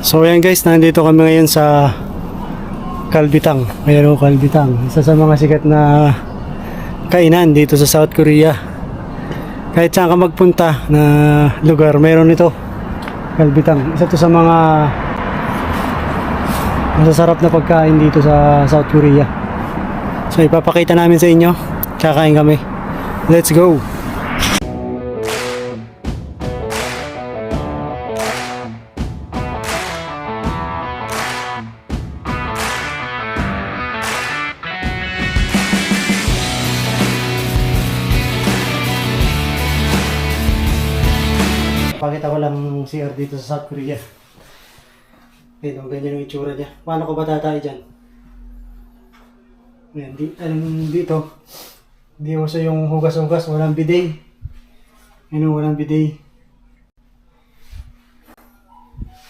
So ayan guys, nandito kami ngayon sa Kalbitang. Ayan o, Kalbitang. Isa sa mga sikat na kainan dito sa South Korea. Kahit saan ka magpunta na lugar, meron ito. Kalbitang. Isa to sa mga masasarap na pagkain dito sa South Korea. So ipapakita namin sa inyo. Kakain kami. Let's go! Pakita ko lang CR dito sa South Korea. Ayun, ganyan yung itsura niya. Paano ko ba tatay dyan? Ayan, dito. Hindi uso yung hugas-hugas. Walang bidet. Ayun, walang bidet.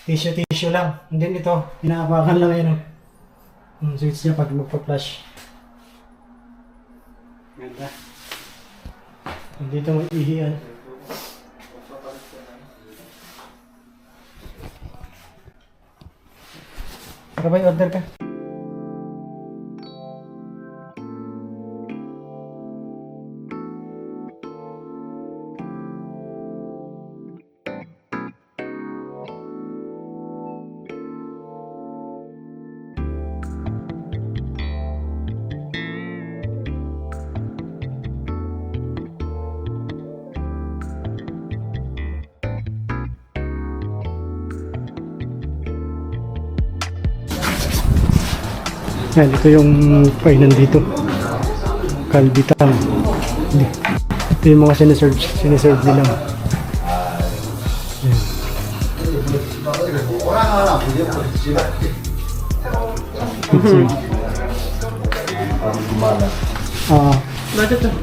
Tissue lang. And then ito, inaapakan lang yun. Switch niya pag magpa-flash. Ganda. And dito mag-ihian. Sabay order ka. Yan, ito yung kainan dito. Kalbitang. Ito yung mga siniserve nila. Yan.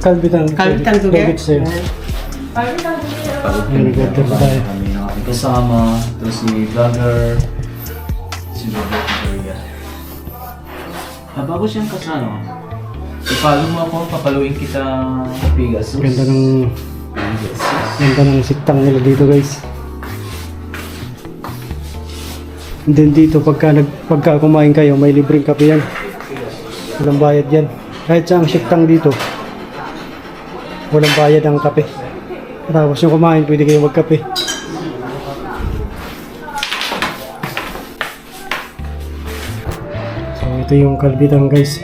Kalbitang. Kalbitang tuge? Yan, order pa tayo. Kami ng aking kasama, ito si vlogger, si Robert Victoria. Bago siyang kasano, i-follow mo ako, papaluin kita Pegasus. Ganda ng siktang nila dito guys. And then dito pagka kumain kayo, may libreng kape yan. Walang bayad yan. Kahit sa ang siktang dito, walang bayad ang kape. Tapos yung kumain, pwede kayo magkape. So ito yung Kalbitang guys.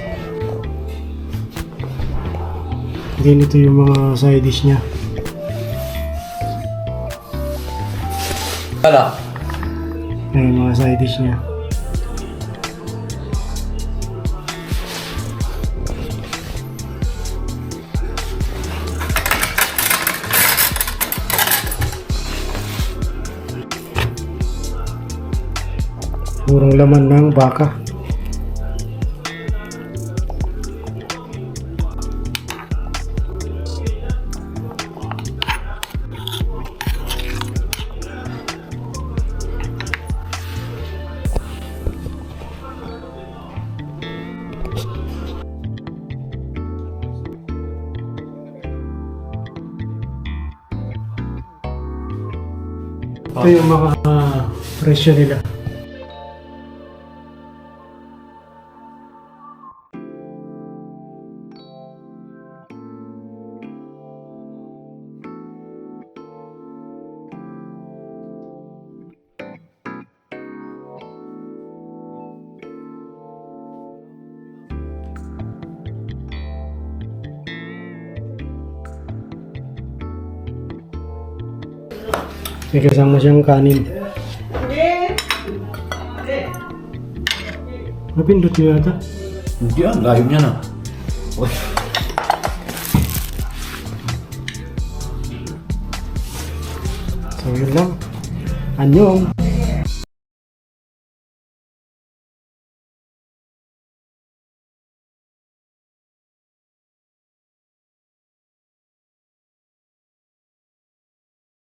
Then ito yung mga side dish niya. Wala. Ayan yung mga side dish niya. Purong laman ng baka. Ito yung mga presyo nila. May kasama siyang kanin. Napindot niyo yata? Hindi ah, layo niya na. Uy. So yun lang. Anyong!